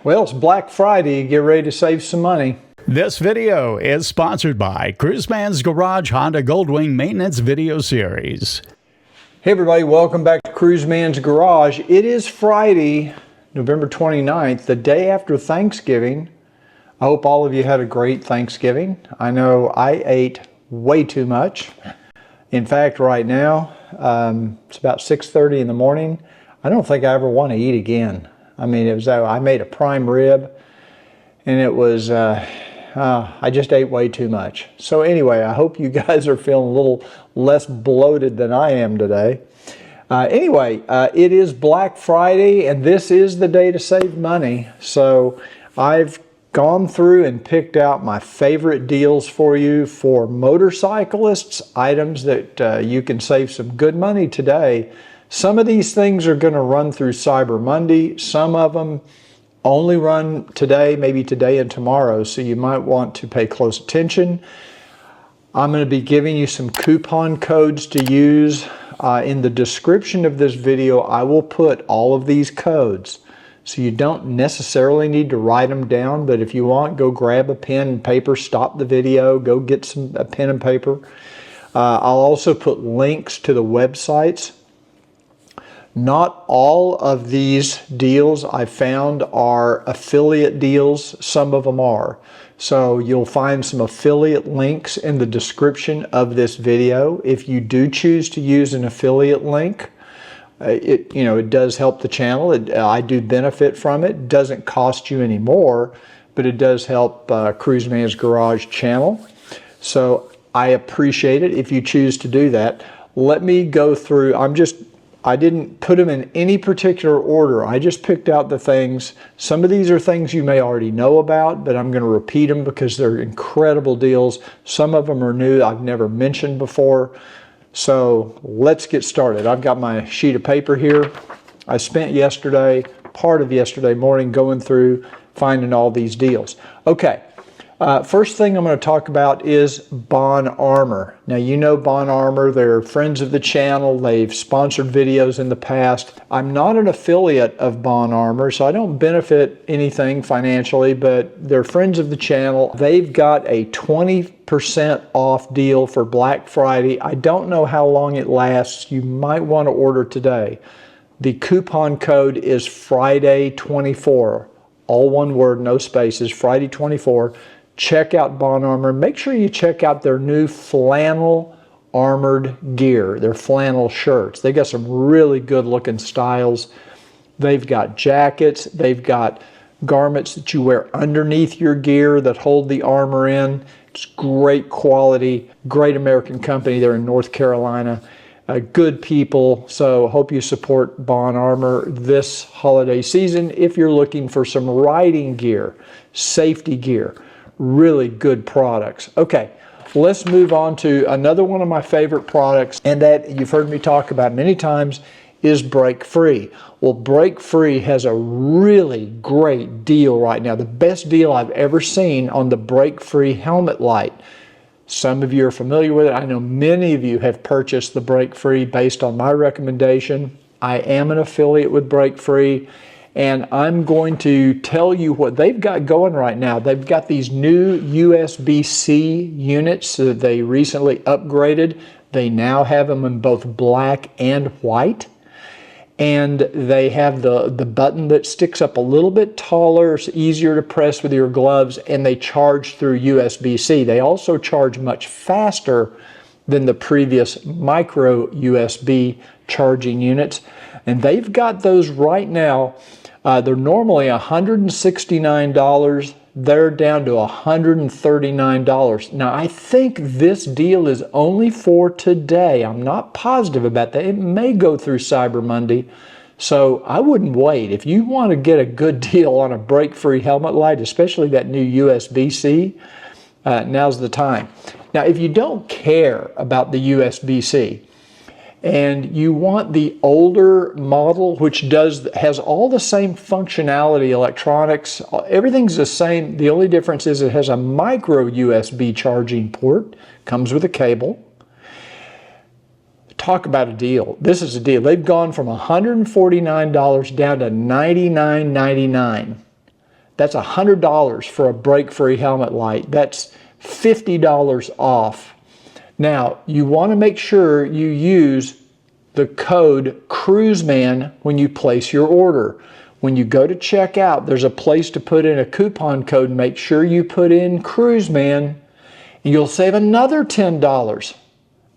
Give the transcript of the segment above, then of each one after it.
Well, it's Black Friday. Get ready to save some money. This video is sponsored by Cruiseman's Garage Honda Goldwing Maintenance Video Series. Hey everybody, welcome back to Cruiseman's Garage. It is Friday, November 29th, the day after Thanksgiving. I hope all of you had a great Thanksgiving. I know I ate way too much. In fact, right now, it's about 6:30 in the morning. I don't think I ever want to eat again. I mean, I made a prime rib, and it was, I just ate way too much. So anyway, I hope you guys are feeling a little less bloated than I am today. It is Black Friday, and this is the day to save money. So I've gone through and picked out my favorite deals for you for motorcyclists, items that you can save some good money today. Some of these things are going to run through Cyber Monday. Some of them only run today, maybe today and tomorrow, so you might want to pay close attention. I'm going to be giving you some coupon codes to use. In the description of this video, I will put all of these codes. So you don't necessarily need to write them down, but if you want, go grab a pen and paper, stop the video, go get a pen and paper. I'll also put links to the websites. Not all of these deals I found are affiliate deals. Some of them are. So you'll find some affiliate links in the description of this video. If you do choose to use an affiliate link, it does help the channel. I do benefit from it. It doesn't cost you any more, but it does help Cruiseman's Garage channel. So I appreciate it if you choose to do that. Let me go through. I didn't put them in any particular order. I just picked out the things. Some of these are things you may already know about, but I'm going to repeat them because they're incredible deals. Some of them are new I've never mentioned before. So let's get started. I've got my sheet of paper here. I spent part of yesterday morning going through finding all these deals. Okay. First thing I'm going to talk about is Bon Armor. Now, you know Bon Armor. They're friends of the channel. They've sponsored videos in the past. I'm not an affiliate of Bon Armor, so I don't benefit anything financially, but they're friends of the channel. They've got a 20% off deal for Black Friday. I don't know how long it lasts. You might want to order today. The coupon code is Friday24. All one word, no spaces, Friday24. Check out Bon Armor. Make sure you check out their new flannel armored gear, their flannel shirts. They got some really good looking styles. They've got jackets. They've got garments that you wear underneath your gear that hold the armor in. It's great quality, great American company. They're in North Carolina. Good people. So hope you support Bon Armor this holiday season if you're looking for some riding gear, safety gear. Really good products. Okay, let's move on to another one of my favorite products, and that you've heard me talk about many times is Break Free. Well, Break Free has a really great deal right now. The best deal I've ever seen on the Break Free helmet light. Some of you are familiar with it. I know many of you have purchased the Break Free based on my recommendation. I am an affiliate with Break Free, and I'm going to tell you what they've got going right now. They've got these new USB-C units that they recently upgraded. They now have them in both black and white. And they have the button that sticks up a little bit taller, it's easier to press with your gloves, and they charge through USB-C. They also charge much faster than the previous micro USB charging units. And they've got those right now. They're normally $169. They're down to $139. Now, I think this deal is only for today. I'm not positive about that. It may go through Cyber Monday, so I wouldn't wait. If you want to get a good deal on a break-free helmet light, especially that new USB-C, now's the time. Now, if you don't care about the USB-C, and you want the older model, which has all the same functionality, electronics, everything's the same. The only difference is it has a micro USB charging port, comes with a cable. Talk about a deal. This is a deal. They've gone from $149 down to $99.99. That's $100 for a break-free helmet light. That's $50 off. Now, you want to make sure you use the code Cruiseman when you place your order. When you go to checkout, there's a place to put in a coupon code. Make sure you put in Cruiseman, and you'll save another $10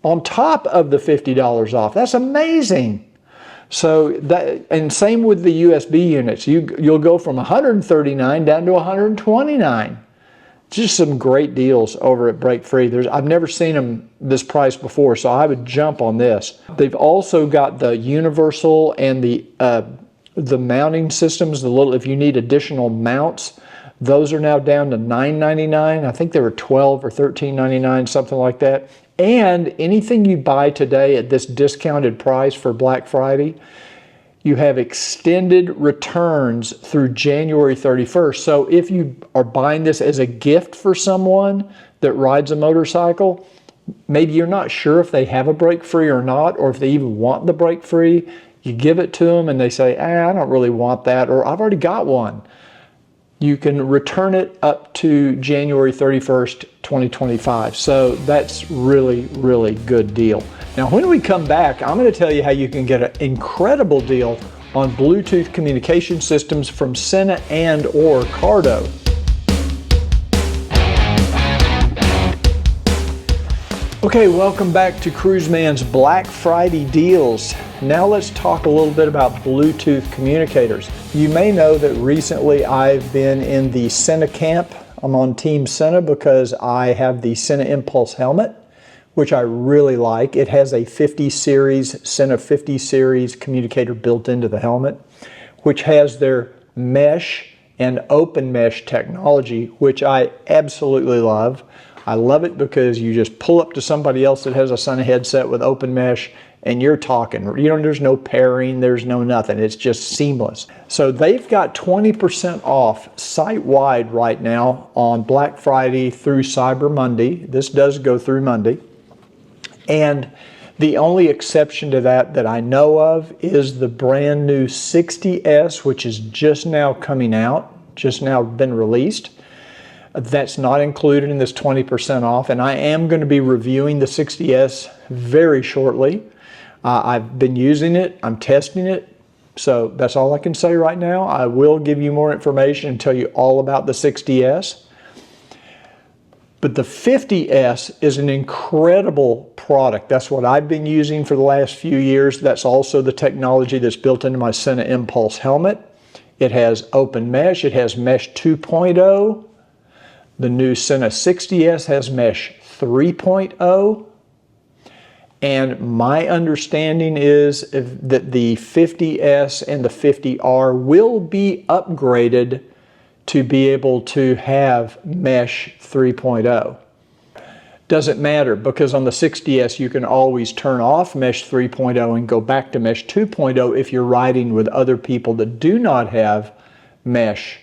on top of the $50 off. That's amazing. So that, and same with the USB units. You'll go from $139 down to $129. Just some great deals over at Break Free. I've never seen them this price before, so I would jump on this. They've also got the universal and the mounting systems. If you need additional mounts, those are now down to $9.99. I think they were $12 or $13.99, something like that. And anything you buy today at this discounted price for Black Friday, you have extended returns through January 31st. So if you are buying this as a gift for someone that rides a motorcycle, maybe you're not sure if they have a break free or not, or if they even want the break free, you give it to them and they say, I don't really want that, or I've already got one. You can return it up to January 31st, 2025. So that's really, really good deal. Now, when we come back, I'm going to tell you how you can get an incredible deal on Bluetooth communication systems from Sena and or Cardo. Okay, welcome back to Cruiseman's Black Friday deals. Now let's talk a little bit about Bluetooth communicators. You may know that recently I've been in the Sena camp. I'm on Team Sena because I have the Sena Impulse helmet, which I really like. It has a 50 series, Sena 50 series communicator built into the helmet, which has their mesh and open mesh technology, which I absolutely love. I love it because you just pull up to somebody else that has a Sena headset with open mesh and you're talking. There's no pairing, there's no nothing. It's just seamless. So they've got 20% off site-wide right now on Black Friday through Cyber Monday. This does go through Monday. And the only exception to that I know of is the brand new 60S, which is just now coming out, just now been released. That's not included in this 20% off, and I am going to be reviewing the 60S very shortly. I've been using it, I'm testing it, so that's all I can say right now. I will give you more information and tell you all about the 60S. But the 50S is an incredible product. That's what I've been using for the last few years. That's also the technology that's built into my Sena Impulse helmet. It has open mesh, it has Mesh 2.0. The new Sena 60S has Mesh 3.0. And my understanding is that the 50S and the 50R will be upgraded to be able to have Mesh 3.0. Doesn't matter, because on the 60S you can always turn off Mesh 3.0 and go back to Mesh 2.0 if you're riding with other people that do not have Mesh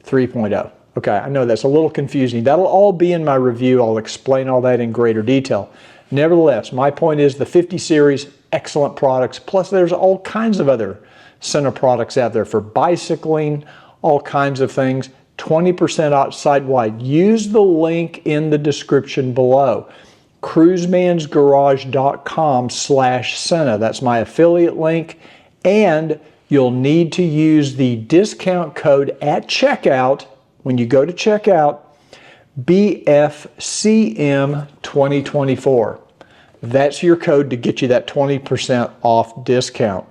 3.0. Okay, I know that's a little confusing. That'll all be in my review. I'll explain all that in greater detail. Nevertheless, my point is the 50 series, excellent products. Plus there's all kinds of other Sena products out there for bicycling, all kinds of things. 20% off site-wide. Use the link in the description below. cruisemansgarage.com/Sena. That's my affiliate link. And you'll need to use the discount code at checkout. When you go to checkout, BFCM2024. That's your code to get you that 20% off discount.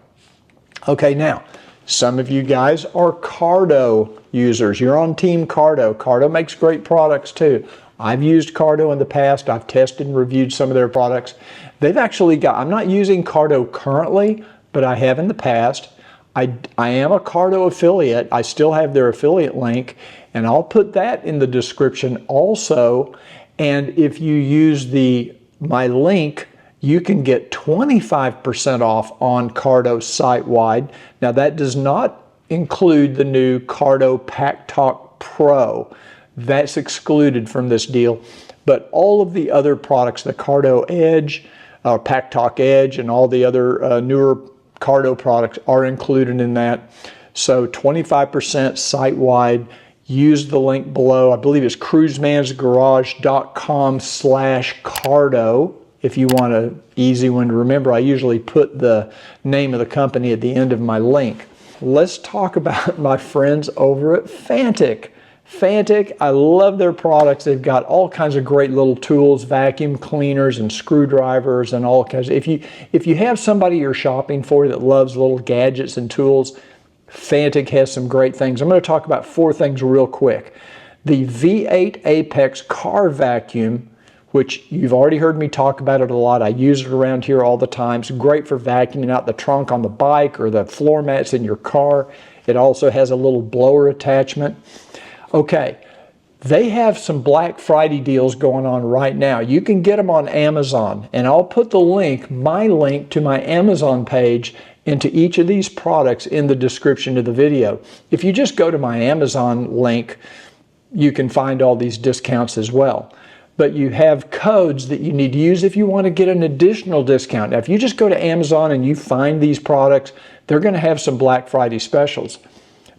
Okay, now, some of you guys are Cardo users. You're on Team Cardo. Cardo makes great products too. I've used Cardo in the past. I've tested and reviewed some of their products. They've actually got, I'm not using Cardo currently, but I have in the past. I am a Cardo affiliate. I still have their affiliate link, and I'll put that in the description also. And if you use my link, you can get 25% off on Cardo site-wide. Now that does not include the new Cardo Pack Talk Pro. That's excluded from this deal. But all of the other products, the Cardo Edge, Pack Talk Edge, and all the other newer Cardo products are included in that. So 25% site-wide. use the link below. I believe it's cruisemansgarage.com/Cardo. If you want an easy one to remember, I usually put the name of the company at the end of my link. Let's talk about my friends over at Fantic. Fantic, I love their products. They've got all kinds of great little tools, vacuum cleaners and screwdrivers and all kinds. If you have somebody you're shopping for that loves little gadgets and tools, Fantic has some great things. I'm going to talk about 4 things real quick. The V8 Apex car vacuum, which you've already heard me talk about it a lot. I use it around here all the time. It's great for vacuuming out the trunk on the bike or the floor mats in your car. It also has a little blower attachment. Okay, they have some Black Friday deals going on right now. You can get them on Amazon, and I'll put the link, my link to my Amazon page into each of these products in the description of the video. If you just go to my Amazon link, you can find all these discounts as well. But you have codes that you need to use if you want to get an additional discount. Now, if you just go to Amazon and you find these products, they're going to have some Black Friday specials.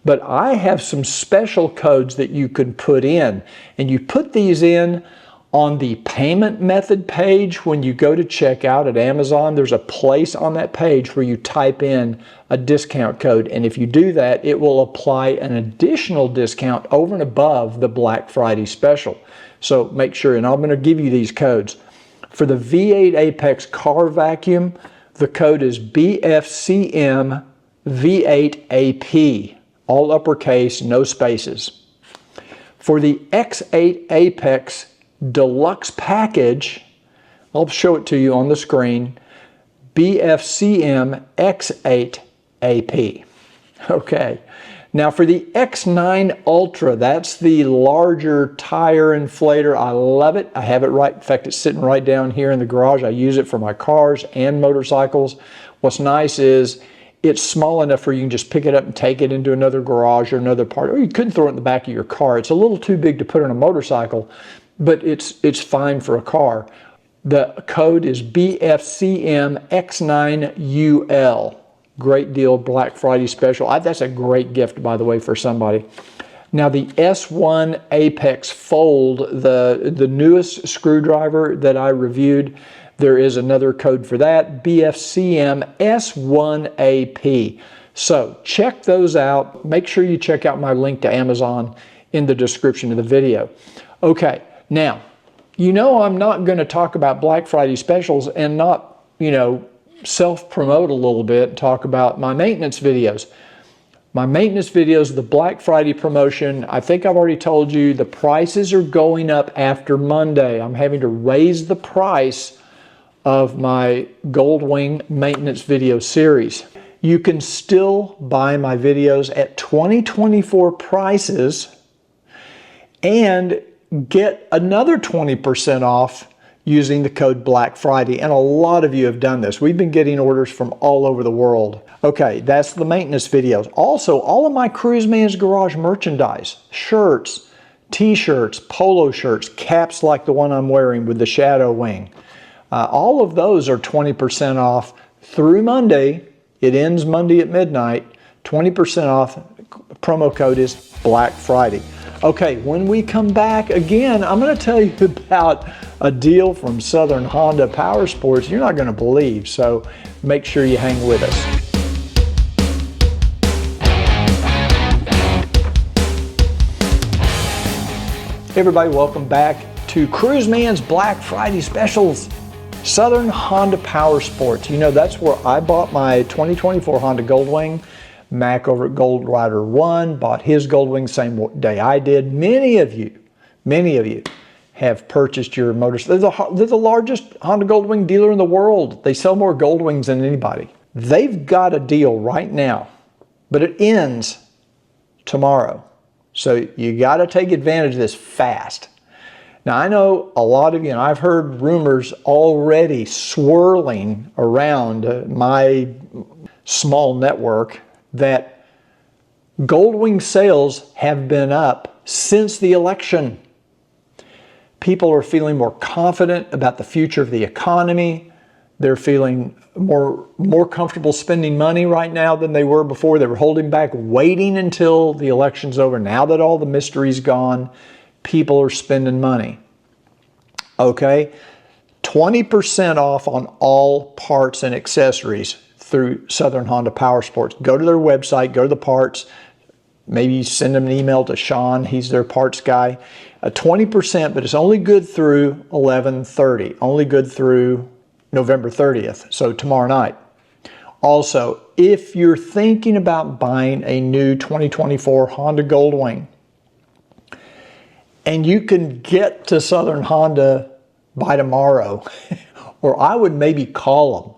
But I have some special codes that you can put in, and you put these in on the payment method page. When you go to checkout at Amazon, there's a place on that page where you type in a discount code, and if you do that, it will apply an additional discount over and above the Black Friday special. So make sure, and I'm going to give you these codes. For the V8 Apex car vacuum, the code is BFCM V8AP. All uppercase, no spaces. For the X8 Apex Deluxe package, I'll show it to you on the screen, BFCM X8AP. Okay, now for the X9 Ultra, that's the larger tire inflator. I love it. I have it right, in fact, it's sitting right down here in the garage. I use it for my cars and motorcycles. What's nice is it's small enough where you can just pick it up and take it into another garage or another part, or you couldn't throw it in the back of your car. It's a little too big to put on a motorcycle, but it's fine for a car. The code is BFCM X9UL. Great deal, Black Friday special. That's a great gift, by the way, for somebody. Now the S1 Apex Fold, the newest screwdriver that I reviewed, there is another code for that, BFCM S1AP. So check those out. Make sure you check out my link to Amazon in the description of the video. Okay, now, you know I'm not going to talk about Black Friday specials and not, self-promote a little bit and talk about my maintenance videos. My maintenance videos, the Black Friday promotion, I think I've already told you the prices are going up after Monday. I'm having to raise the price of my Goldwing maintenance video series. You can still buy my videos at 2024 prices and get another 20% off using the code Black Friday, and a lot of you have done this. We've been getting orders from all over the world. Okay, that's the maintenance videos. Also, all of my Cruiseman's Garage merchandise, shirts, t-shirts, polo shirts, caps like the one I'm wearing with the shadow wing. All of those are 20% off through Monday. It ends Monday at midnight. 20% off. Promo code is Black Friday. Okay, when we come back again, I'm going to tell you about a deal from Southern Honda Power Sports you're not going to believe. So make sure you hang with us. Hey everybody, welcome back to Cruiseman's Black Friday specials. Southern Honda Power Sports. That's where I bought my 2024 Honda Goldwing. Mac over at Gold Rider 1 bought his Goldwing same day I did. Many of you have purchased your motorcycle. They're the largest Honda Goldwing dealer in the world. They sell more Goldwings than anybody. They've got a deal right now, but it ends tomorrow. So you got to take advantage of this fast. Now, I know a lot of you, and I've heard rumors already swirling around my small network that Goldwing sales have been up since the election. People are feeling more confident about the future of the economy. They're feeling more comfortable spending money right now than they were before. They were holding back, waiting until the election's over. Now that all the mystery's gone, people are spending money. Okay, 20% off on all parts and accessories through Southern Honda Power Sports. Go to their website, go to the parts. Maybe send them an email to Sean, he's their parts guy. 20%, but it's only good through 11/30, only good through November 30th, so tomorrow night. Also, if you're thinking about buying a new 2024 Honda Goldwing, and you can get to Southern Honda by tomorrow, or I would maybe call them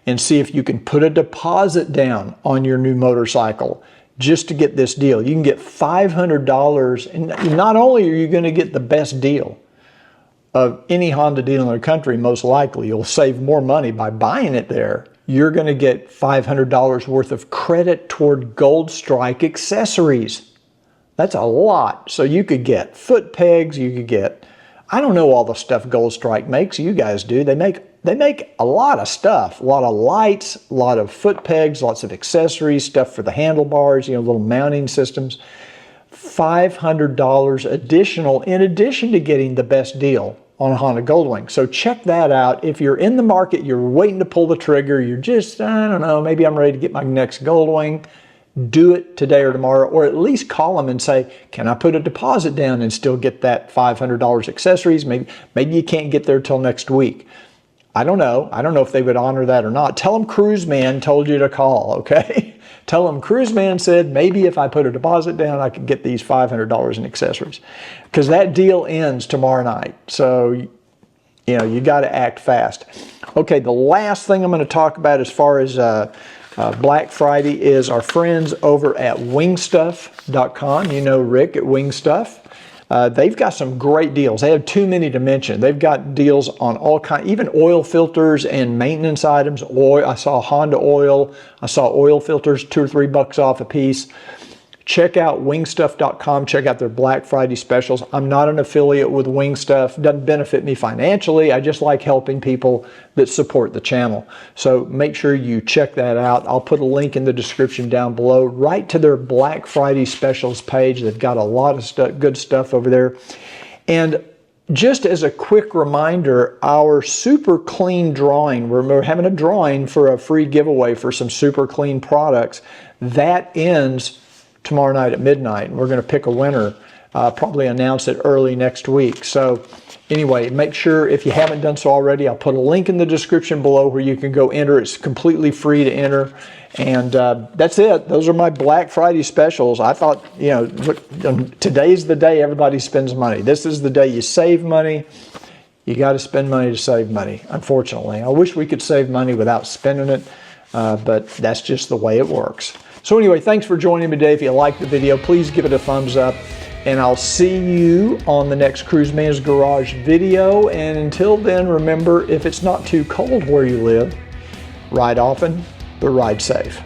and see if you can put a deposit down on your new motorcycle just to get this deal. You can get $500, and not only are you going to get the best deal of any Honda deal in the country, most likely you'll save more money by buying it there. You're going to get $500 worth of credit toward Gold Strike accessories. That's a lot. So you could get foot pegs, you could get, I don't know all the stuff Gold Strike makes, you guys do. They make a lot of stuff, a lot of lights, a lot of foot pegs, lots of accessories, stuff for the handlebars, little mounting systems. $500 additional in addition to getting the best deal on a Honda Goldwing. So check that out. If you're in the market, you're waiting to pull the trigger, you're just, I don't know, maybe I'm ready to get my next Goldwing, do it today or tomorrow, or at least call them and say, can I put a deposit down and still get that $500 accessories? Maybe you can't get there till next week. I don't know. I don't know if they would honor that or not. Tell them Cruiseman told you to call, okay? Tell them Cruiseman said maybe if I put a deposit down, I could get these $500 in accessories. Because that deal ends tomorrow night. So, you got to act fast. Okay, the last thing I'm going to talk about as far as Black Friday is our friends over at wingstuff.com. You know Rick at Wingstuff. They've got some great deals. They have too many to mention. They've got deals on all kinds, even oil filters and maintenance items. I saw Honda oil. I saw oil filters, $2 or $3 off a piece. Check out wingstuff.com. Check out their Black Friday specials. I'm not an affiliate with Wingstuff. Doesn't benefit me financially. I just like helping people that support the channel. So make sure you check that out. I'll put a link in the description down below right to their Black Friday specials page. They've got a lot of good stuff over there. And just as a quick reminder, our super clean drawing, we're having a drawing for a free giveaway for some super clean products. That ends tomorrow night at midnight. We're going to pick a winner, probably announce it early next week. So anyway, make sure if you haven't done so already, I'll put a link in the description below where you can go enter. It's completely free to enter. And that's it. Those are my Black Friday specials. I thought, today's the day everybody spends money. This is the day you save money. You got to spend money to save money, unfortunately. I wish we could save money without spending it, but that's just the way it works. So anyway, thanks for joining me today. If you liked the video, please give it a thumbs up. And I'll see you on the next Cruiseman's Garage video. And until then, remember, if it's not too cold where you live, ride often, but ride safe.